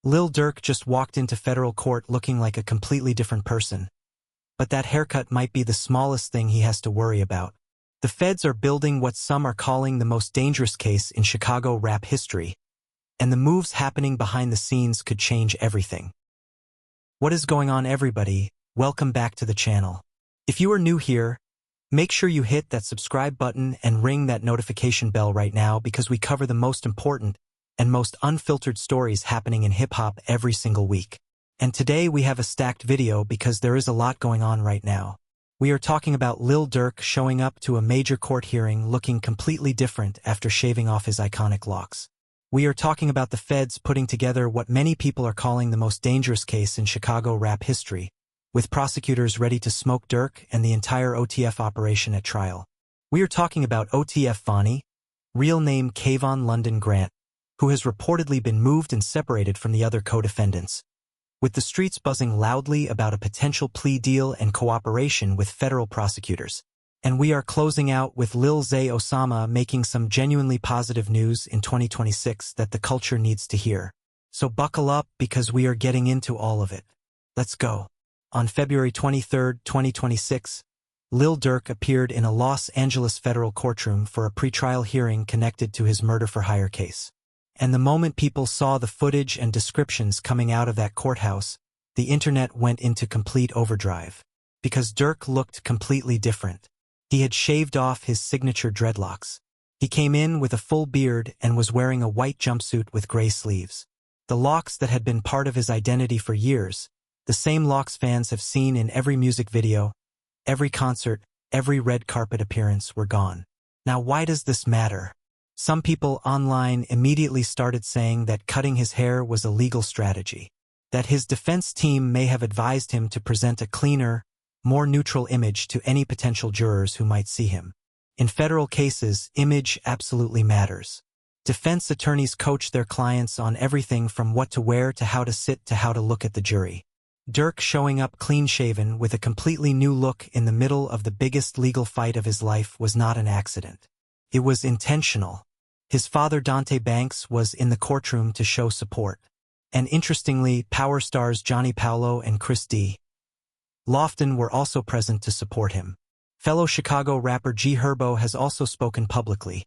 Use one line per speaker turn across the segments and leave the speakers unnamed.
Lil Durk just walked into federal court looking like a completely different person. But that haircut might be the smallest thing he has to worry about. The feds are building what some are calling the most dangerous case in Chicago rap history, and the moves happening behind the scenes could change everything. What is going on, everybody? Welcome back to the channel. If you are new here, make sure you hit that subscribe button and ring that notification bell right now, because we cover the most important and most unfiltered stories happening in hip-hop every single week. And today we have a stacked video because there is a lot going on right now. We are talking about Lil Durk showing up to a major court hearing looking completely different after shaving off his iconic locks. We are talking about the feds putting together what many people are calling the most dangerous case in Chicago rap history, with prosecutors ready to smoke Durk and the entire OTF operation at trial. We are talking about OTF Vonnie, real name Kayvon London Grant, who has reportedly been moved and separated from the other co-defendants, with the streets buzzing loudly about a potential plea deal and cooperation with federal prosecutors. And we are closing out with Lil Zay Osama making some genuinely positive news in 2026 that the culture needs to hear. So buckle up, because we are getting into all of it. Let's go. On February 23, 2026, Lil Durk appeared in a Los Angeles federal courtroom for a pretrial hearing connected to his murder-for-hire case. And the moment people saw the footage and descriptions coming out of that courthouse, the internet went into complete overdrive. Because Durk looked completely different. He had shaved off his signature dreadlocks. He came in with a full beard and was wearing a white jumpsuit with gray sleeves. The locks that had been part of his identity for years, the same locks fans have seen in every music video, every concert, every red carpet appearance, were gone. Now, why does this matter? Some people online immediately started saying that cutting his hair was a legal strategy, that his defense team may have advised him to present a cleaner, more neutral image to any potential jurors who might see him. In federal cases, image absolutely matters. Defense attorneys coach their clients on everything from what to wear to how to sit to how to look at the jury. Durk showing up clean-shaven with a completely new look in the middle of the biggest legal fight of his life was not an accident. It was intentional. His father, Dante Banks, was in the courtroom to show support. And interestingly, Power stars Johnny Paolo and Chris D. Lofton were also present to support him. Fellow Chicago rapper G Herbo has also spoken publicly,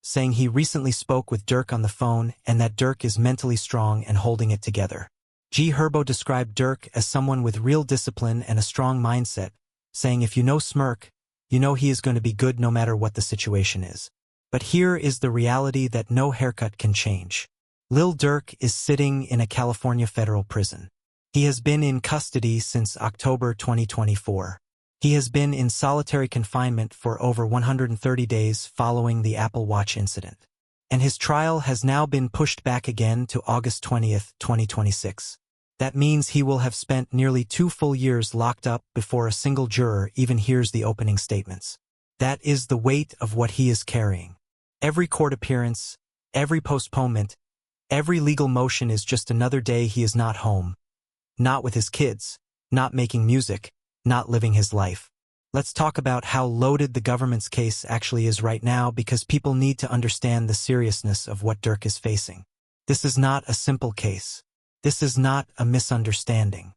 saying he recently spoke with Durk on the phone and that Durk is mentally strong and holding it together. G Herbo described Durk as someone with real discipline and a strong mindset, saying if you know Smirk, you know he is going to be good no matter what the situation is. But here is the reality that no haircut can change. Lil Durk is sitting in a California federal prison. He has been in custody since October 2024. He has been in solitary confinement for over 130 days following the Apple Watch incident. And his trial has now been pushed back again to August 20, 2026. That means he will have spent nearly 2 full years locked up before a single juror even hears the opening statements. That is the weight of what he is carrying. Every court appearance, every postponement, every legal motion is just another day he is not home. Not with his kids, not making music, not living his life. Let's talk about how loaded the government's case actually is right now, because people need to understand the seriousness of what Durk is facing. This is not a simple case. This is not a misunderstanding.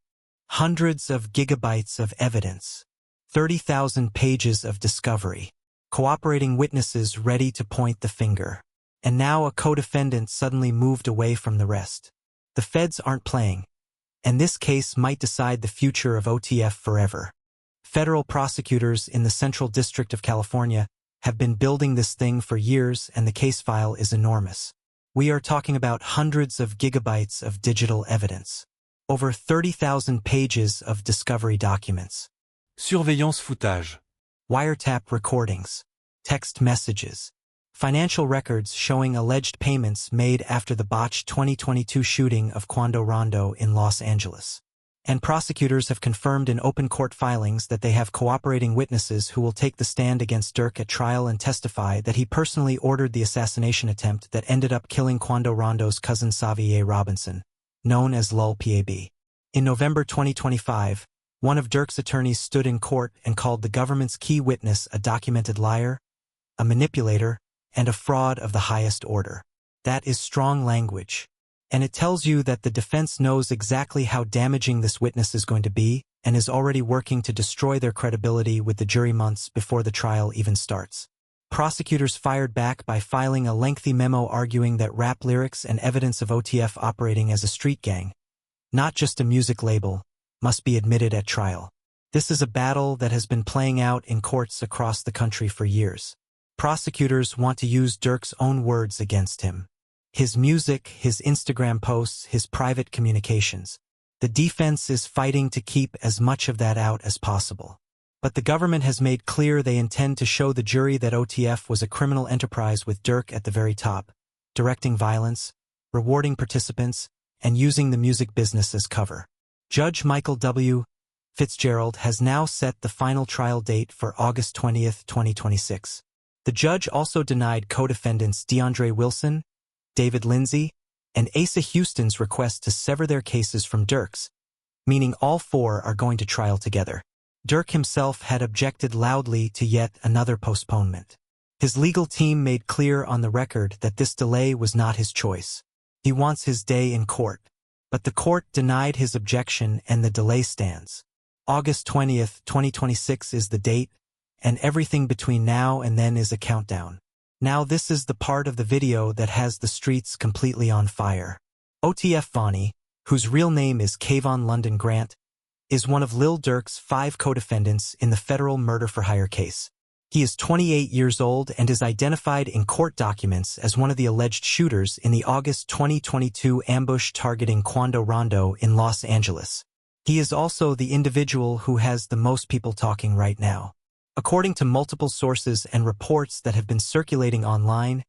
Hundreds of gigabytes of evidence. 30,000 pages of discovery. Cooperating witnesses ready to point the finger. And now a co-defendant suddenly moved away from the rest. The feds aren't playing. And this case might decide the future of OTF forever. Federal prosecutors in the Central District of California have been building this thing for years, and the case file is enormous. We are talking about hundreds of gigabytes of digital evidence. Over 30,000 pages of discovery documents.
Surveillance footage.
Wiretap recordings. Text messages. Financial records showing alleged payments made after the botched 2022 shooting of Quando Rondo in Los Angeles. And prosecutors have confirmed in open court filings that they have cooperating witnesses who will take the stand against Durk at trial and testify that he personally ordered the assassination attempt that ended up killing Quando Rondo's cousin Xavier Robinson, known as Lul Pab. In November 2025, one of Durk's attorneys stood in court and called the government's key witness a documented liar, a manipulator, and a fraud of the highest order. That is strong language. And it tells you that the defense knows exactly how damaging this witness is going to be and is already working to destroy their credibility with the jury months before the trial even starts. Prosecutors fired back by filing a lengthy memo arguing that rap lyrics and evidence of OTF operating as a street gang, not just a music label, must be admitted at trial. This is a battle that has been playing out in courts across the country for years. Prosecutors want to use Durk's own words against him. His music, his Instagram posts, his private communications. The defense is fighting to keep as much of that out as possible. But the government has made clear they intend to show the jury that OTF was a criminal enterprise with Durk at the very top, directing violence, rewarding participants, and using the music business as cover. Judge Michael W. Fitzgerald has now set the final trial date for August 20, 2026. The judge also denied co-defendants DeAndre Wilson, David Lindsay, and Asa Houston's request to sever their cases from Durk's, meaning all four are going to trial together. Durk himself had objected loudly to yet another postponement. His legal team made clear on the record that this delay was not his choice. He wants his day in court. But the court denied his objection and the delay stands. August 20, 2026 is the date, and everything between now and then is a countdown. Now this is the part of the video that has the streets completely on fire. OTF Vonnie, whose real name is Kayvon London Grant, is one of Lil Durk's 5 co-defendants in the federal murder-for-hire case. He is 28 years old and is identified in court documents as one of the alleged shooters in the August 2022 ambush targeting Quando Rondo in Los Angeles. He is also the individual who has the most people talking right now. According to multiple sources and reports that have been circulating online,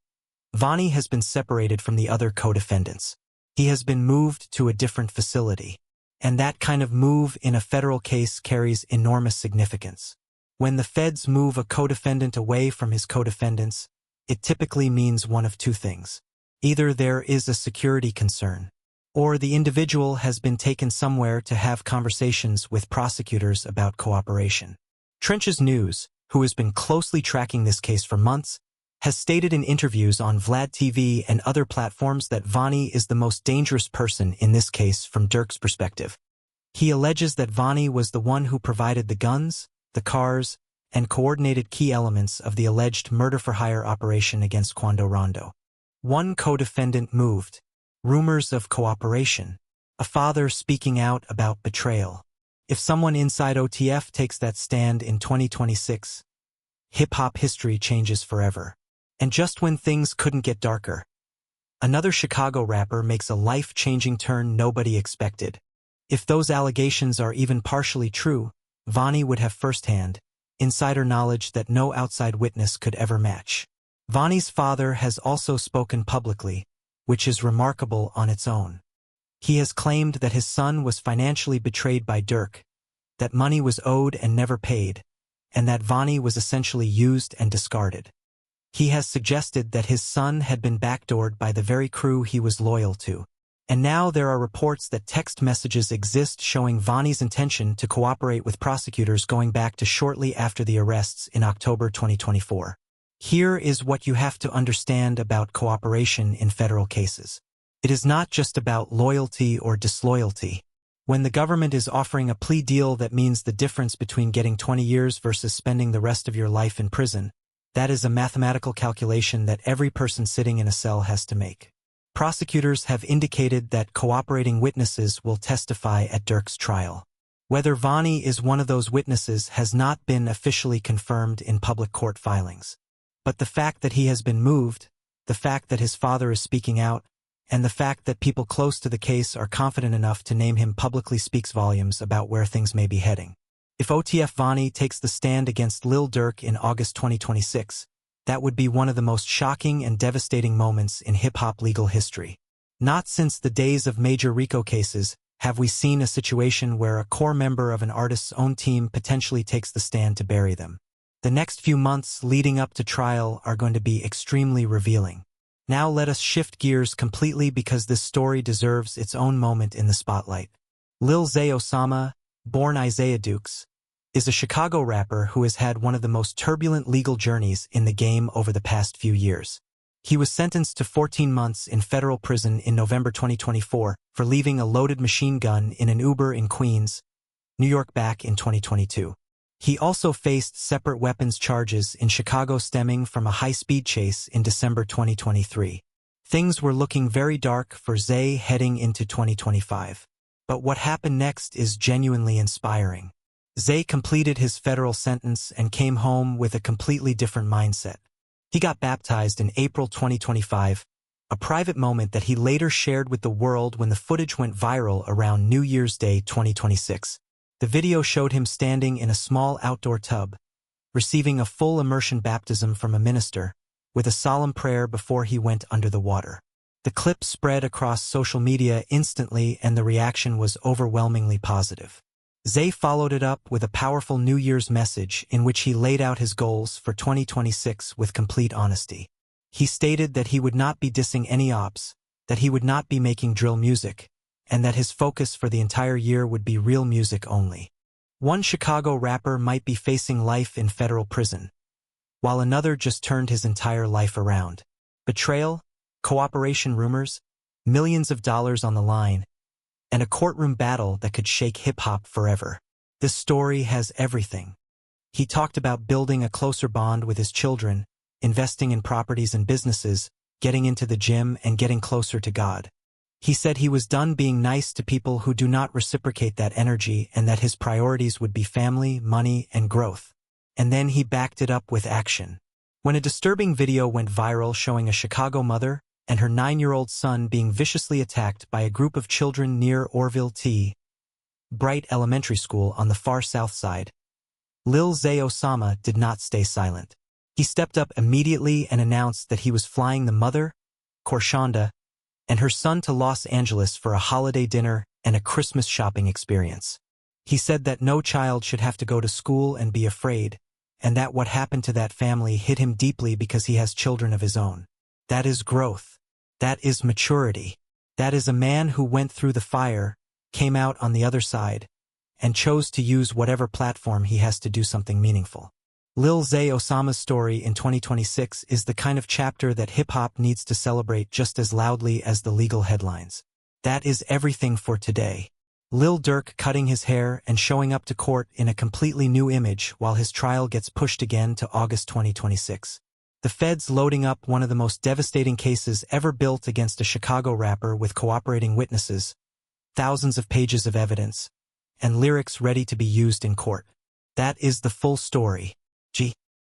Vonnie has been separated from the other co-defendants. He has been moved to a different facility. And that kind of move in a federal case carries enormous significance. When the feds move a co-defendant away from his co-defendants, it typically means one of two things. Either there is a security concern, or the individual has been taken somewhere to have conversations with prosecutors about cooperation. Trenches News, who has been closely tracking this case for months, has stated in interviews on Vlad TV and other platforms that Vonnie is the most dangerous person in this case from Durk's perspective. He alleges that Vonnie was the one who provided the guns, the cars, and coordinated key elements of the alleged murder-for-hire operation against Quando Rondo. One co-defendant moved. Rumors of cooperation. A father speaking out about betrayal. If someone inside OTF takes that stand in 2026, hip-hop history changes forever. And just when things couldn't get darker, another Chicago rapper makes a life-changing turn nobody expected. If those allegations are even partially true, Vonnie would have firsthand, insider knowledge that no outside witness could ever match. Vonnie's father has also spoken publicly, which is remarkable on its own. He has claimed that his son was financially betrayed by Durk, that money was owed and never paid, and that Vonnie was essentially used and discarded. He has suggested that his son had been backdoored by the very crew he was loyal to. And now there are reports that text messages exist showing Vonnie's intention to cooperate with prosecutors going back to shortly after the arrests in October 2024. Here is what you have to understand about cooperation in federal cases. It is not just about loyalty or disloyalty. When the government is offering a plea deal that means the difference between getting 20 years versus spending the rest of your life in prison, that is a mathematical calculation that every person sitting in a cell has to make. Prosecutors have indicated that cooperating witnesses will testify at Durk's trial. Whether Vonnie is one of those witnesses has not been officially confirmed in public court filings. But the fact that he has been moved, the fact that his father is speaking out, and the fact that people close to the case are confident enough to name him publicly speaks volumes about where things may be heading. If OTF Vonnie takes the stand against Lil Durk in August 2026, that would be one of the most shocking and devastating moments in hip-hop legal history. Not since the days of major RICO cases have we seen a situation where a core member of an artist's own team potentially takes the stand to bury them. The next few months leading up to trial are going to be extremely revealing. Now let us shift gears completely because this story deserves its own moment in the spotlight. Lil Zay Osama, born Isaiah Dukes, is a Chicago rapper who has had one of the most turbulent legal journeys in the game over the past few years. He was sentenced to 14 months in federal prison in November 2024 for leaving a loaded machine gun in an Uber in Queens, New York back in 2022. He also faced separate weapons charges in Chicago stemming from a high-speed chase in December 2023. Things were looking very dark for Zay heading into 2025. But what happened next is genuinely inspiring. Zay completed his federal sentence and came home with a completely different mindset. He got baptized in April 2025, a private moment that he later shared with the world when the footage went viral around New Year's Day 2026. The video showed him standing in a small outdoor tub, receiving a full immersion baptism from a minister, with a solemn prayer before he went under the water. The clip spread across social media instantly and the reaction was overwhelmingly positive. Zay followed it up with a powerful New Year's message in which he laid out his goals for 2026 with complete honesty. He stated that he would not be dissing any ops, that he would not be making drill music, and that his focus for the entire year would be real music only. One Chicago rapper might be facing life in federal prison, while another just turned his entire life around. Betrayal, cooperation rumors, millions of dollars on the line, and a courtroom battle that could shake hip-hop forever. This story has everything. He talked about building a closer bond with his children, investing in properties and businesses, getting into the gym, and getting closer to God. He said he was done being nice to people who do not reciprocate that energy and that his priorities would be family, money, and growth. And then he backed it up with action. When a disturbing video went viral showing a Chicago mother and her 9-year-old son being viciously attacked by a group of children near Orville T. Bright Elementary School on the far south side, Lil Zay Osama did not stay silent. He stepped up immediately and announced that he was flying the mother, Korshonda, and her son to Los Angeles for a holiday dinner and a Christmas shopping experience. He said that no child should have to go to school and be afraid, and that what happened to that family hit him deeply because he has children of his own. That is growth. That is maturity. That is a man who went through the fire, came out on the other side, and chose to use whatever platform he has to do something meaningful. Lil Zay Osama's story in 2026 is the kind of chapter that hip-hop needs to celebrate just as loudly as the legal headlines. That is everything for today. Lil Durk cutting his hair and showing up to court in a completely new image while his trial gets pushed again to August 2026. The feds loading up one of the most devastating cases ever built against a Chicago rapper with cooperating witnesses, thousands of pages of evidence, and lyrics ready to be used in court. That is the full story. G.